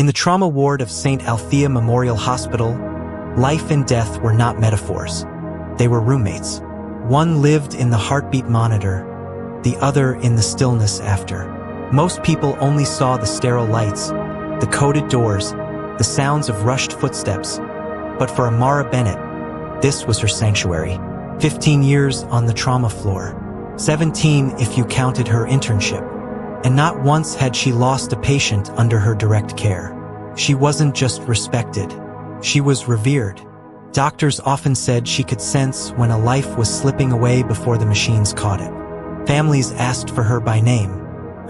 In the trauma ward of St. Althea Memorial Hospital, life and death were not metaphors. They were roommates. One lived in the heartbeat monitor, the other in the stillness after. Most people only saw the sterile lights, the coded doors, the sounds of rushed footsteps. But for Amara Bennett, this was her sanctuary. 15 years on the trauma floor. 17 if you counted her internship. And not once had she lost a patient under her direct care. She wasn't just respected. She was revered. Doctors often said she could sense when a life was slipping away before the machines caught it. Families asked for her by name.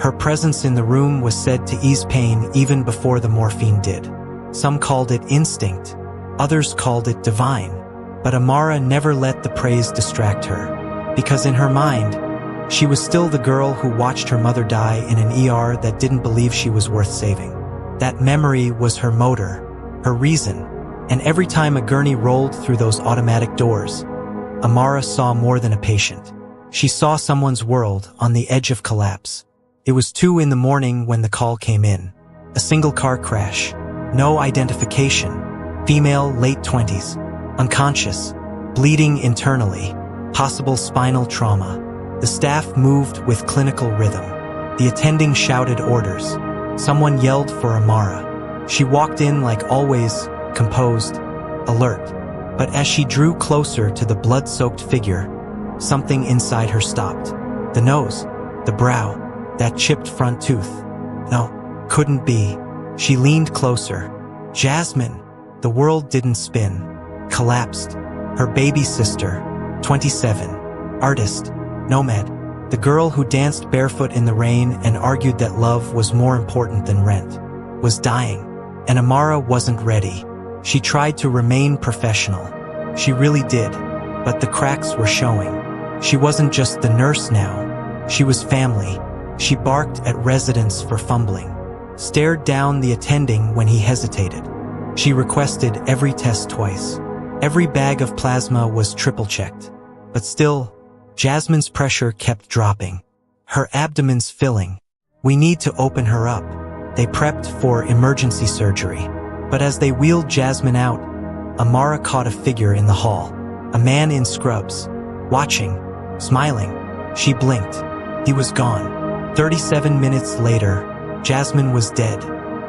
Her presence in the room was said to ease pain even before the morphine did. Some called it instinct. Others called it divine. But Amara never let the praise distract her. Because in her mind, she was still the girl who watched her mother die in an ER that didn't believe she was worth saving. That memory was her motor, her reason, and every time a gurney rolled through those automatic doors, Amara saw more than a patient. She saw someone's world on the edge of collapse. It was 2 in the morning when the call came in. A single car crash. No identification. Female, late 20s. Unconscious. Bleeding internally. Possible spinal trauma. The staff moved with clinical rhythm. The attending shouted orders. Someone yelled for Amara. She walked in like always, composed, alert. But as she drew closer to the blood-soaked figure, something inside her stopped. The nose, the brow, that chipped front tooth. No, couldn't be. She leaned closer. Jasmine. The world didn't spin. Collapsed. Her baby sister, 27. Artist. Nomad. The girl who danced barefoot in the rain and argued that love was more important than rent. Was dying. And Amara wasn't ready. She tried to remain professional. She really did. But the cracks were showing. She wasn't just the nurse now. She was family. She barked at residents for fumbling. Stared down the attending when he hesitated. She requested every test twice. Every bag of plasma was triple-checked. But still, Jasmine's pressure kept dropping. Her abdomen's filling. We need to open her up. They prepped for emergency surgery. But as they wheeled Jasmine out, Amara caught a figure in the hall. A man in scrubs. Watching. Smiling. She blinked. He was gone. 37 minutes later, Jasmine was dead.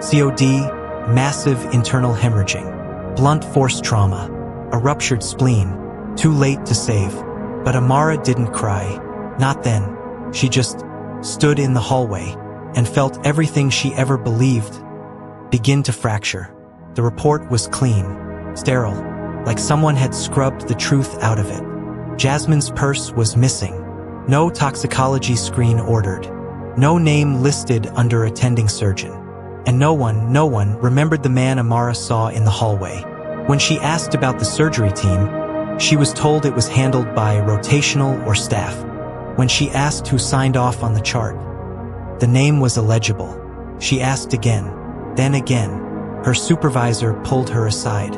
COD, massive internal hemorrhaging. Blunt force trauma. A ruptured spleen. Too late to save. But Amara didn't cry. Not then. She just stood in the hallway and felt everything she ever believed begin to fracture. The report was clean, sterile, like someone had scrubbed the truth out of it. Jasmine's purse was missing. No toxicology screen ordered. No name listed under attending surgeon. And no one remembered the man Amara saw in the hallway. When she asked about the surgery team, she was told it was handled by rotational or staff. When she asked who signed off on the chart, the name was illegible. She asked again, then again. Her supervisor pulled her aside.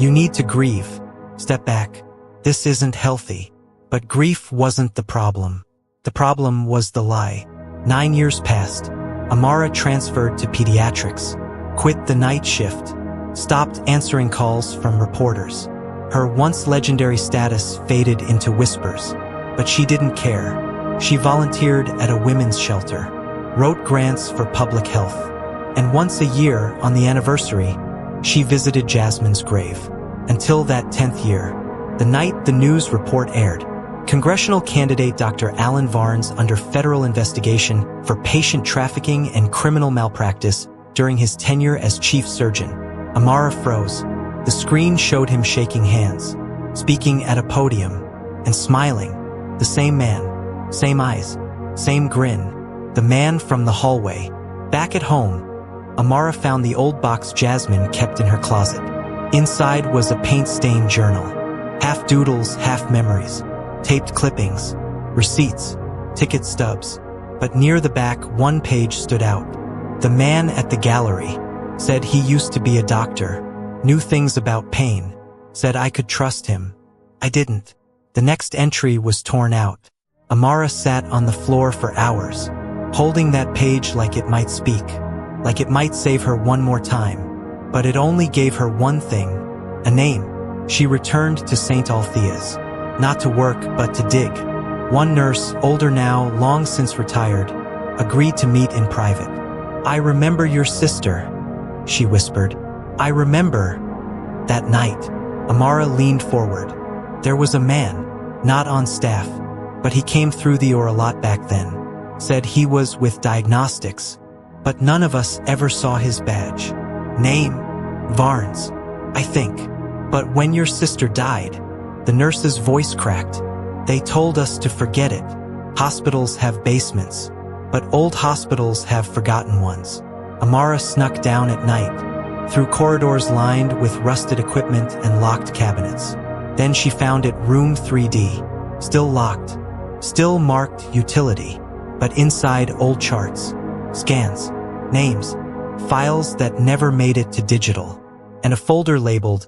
You need to grieve. Step back. This isn't healthy. But grief wasn't the problem. The problem was the lie. 9 years passed. Amara transferred to pediatrics, quit the night shift, stopped answering calls from reporters. Her once legendary status faded into whispers, but she didn't care. She volunteered at a women's shelter, wrote grants for public health, and once a year, on the anniversary, she visited Jasmine's grave. Until that 10th year, the night the news report aired, congressional candidate Dr. Alan Varnes under federal investigation for patient trafficking and criminal malpractice during his tenure as chief surgeon. Amara froze. The screen showed him shaking hands, speaking at a podium, and smiling. The same man, same eyes, same grin. The man from the hallway. Back at home, Amara found the old box Jasmine kept in her closet. Inside was a paint-stained journal. Half doodles, half memories. Taped clippings, receipts, ticket stubs. But near the back, one page stood out. The man at the gallery said he used to be a doctor, knew things about pain, said I could trust him. I didn't. The next entry was torn out. Amara sat on the floor for hours, holding that page like it might speak, like it might save her one more time. But it only gave her one thing, a name. She returned to St. Althea's, not to work but to dig. One nurse, older now, long since retired, agreed to meet in private. "I remember your sister," she whispered. "I remember." That night, Amara leaned forward. There was a man, not on staff, but he came through the door a lot back then. Said he was with diagnostics, but none of us ever saw his badge. Name? Varnes, I think. "But when your sister died," the nurse's voice cracked, "they told us to forget it. Hospitals have basements, but old hospitals have forgotten ones." Amara snuck down at night, through corridors lined with rusted equipment and locked cabinets. Then she found it room 3D, still locked, still marked utility, but inside old charts, scans, names, files that never made it to digital, and a folder labeled,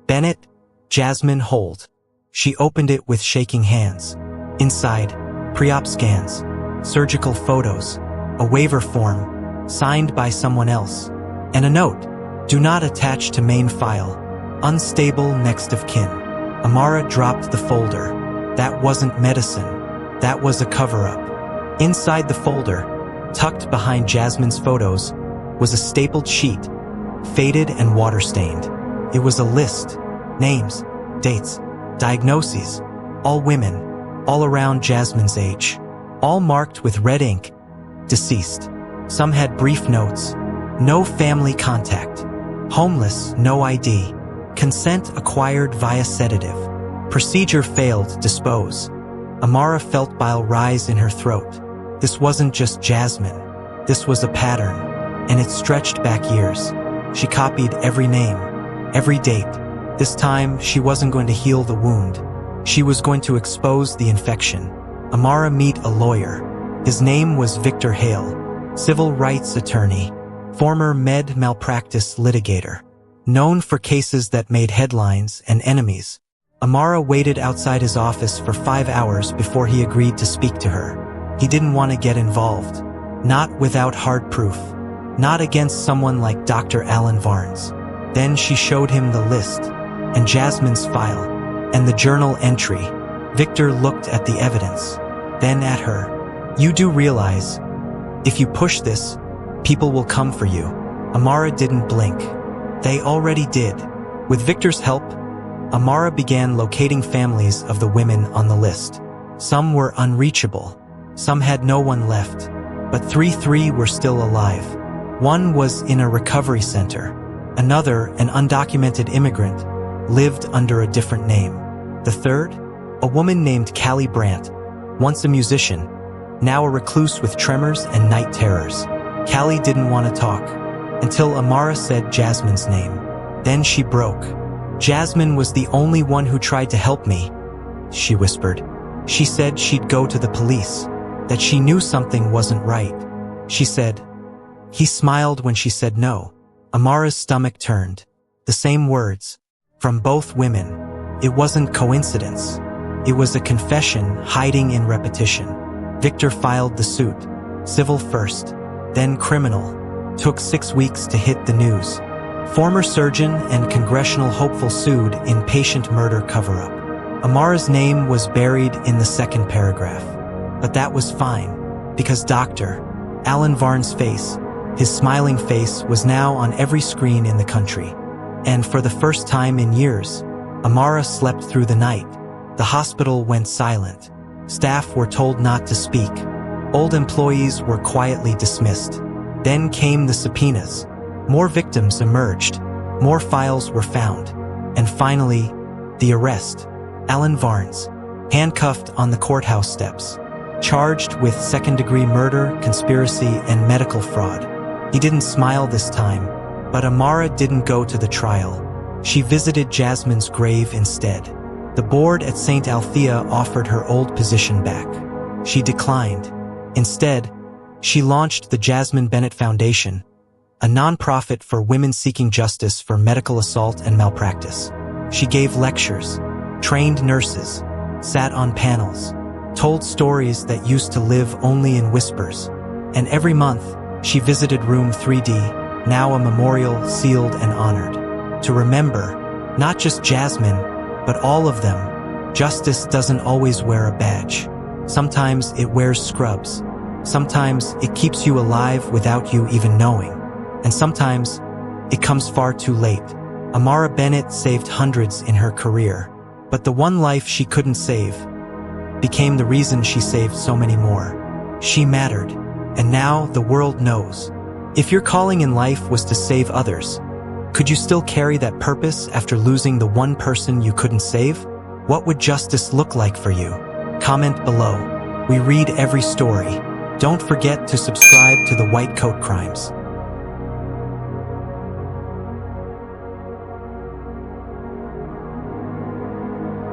"Bennett, Jasmine Holt." She opened it with shaking hands. Inside, pre-op scans, surgical photos, a waiver form, signed by someone else, and a note, "Do not attach to main file, unstable next of kin." Amara dropped the folder. That wasn't medicine. That was a cover-up. Inside the folder, tucked behind Jasmine's photos, was a stapled sheet, faded and water-stained. It was a list, names, dates, diagnoses, all women, all around Jasmine's age, all marked with red ink, deceased. Some had brief notes, no family contact, homeless, no ID, consent acquired via sedative, procedure failed, dispose. Amara felt bile rise in her throat. This wasn't just Jasmine. This was a pattern, and it stretched back years. She copied every name, every date. This time, she wasn't going to heal the wound. She was going to expose the infection. Amara met a lawyer. His name was Victor Hale, civil rights attorney, former med malpractice litigator, known for cases that made headlines and enemies. Amara waited outside his office for 5 hours before he agreed to speak to her. He didn't want to get involved. Not without hard proof. Not against someone like Dr. Alan Varnes. Then she showed him the list, and Jasmine's file, and the journal entry. Victor looked at the evidence, then at her. "You do realize, if you push this, people will come for you." Amara didn't blink. They already did. With Victor's help, Amara began locating families of the women on the list. Some were unreachable. Some had no one left. But three were still alive. One was in a recovery center. Another, an undocumented immigrant, lived under a different name. The third, a woman named Callie Brandt, once a musician, now a recluse with tremors and night terrors. Callie didn't want to talk, until Amara said Jasmine's name. Then she broke. "Jasmine was the only one who tried to help me," she whispered. "She said she'd go to the police, that she knew something wasn't right." She said. He smiled when she said no. Amara's stomach turned. The same words, from both women. It wasn't coincidence. It was a confession hiding in repetition. Victor filed the suit. Civil first, then criminal. Took 6 weeks to hit the news. Former surgeon and congressional hopeful sued in patient murder cover-up. Amara's name was buried in the second paragraph. But that was fine, because Dr. Alan Varnes' face, his smiling face, was now on every screen in the country. And for the first time in years, Amara slept through the night. The hospital went silent. Staff were told not to speak. Old employees were quietly dismissed. Then came the subpoenas. More victims emerged. More files were found. And finally, the arrest. Alan Varnes, handcuffed on the courthouse steps, charged with second-degree murder, conspiracy, and medical fraud. He didn't smile this time, but Amara didn't go to the trial. She visited Jasmine's grave instead. The board at St. Althea offered her old position back. She declined. Instead, she launched the Jasmine Bennett Foundation, a nonprofit for women seeking justice for medical assault and malpractice. She gave lectures, trained nurses, sat on panels, told stories that used to live only in whispers, and every month, She visited room 3D, now a memorial sealed and honored. To remember, not just Jasmine, but all of them, justice doesn't always wear a badge. Sometimes it wears scrubs. Sometimes it keeps you alive without you even knowing. And sometimes it comes far too late. Amara Bennett saved hundreds in her career, but the one life she couldn't save became the reason she saved so many more. She mattered, and now the world knows. If your calling in life was to save others, could you still carry that purpose after losing the one person you couldn't save? What would justice look like for you? Comment below. We read every story. Don't forget to subscribe to the White Coat Crimes.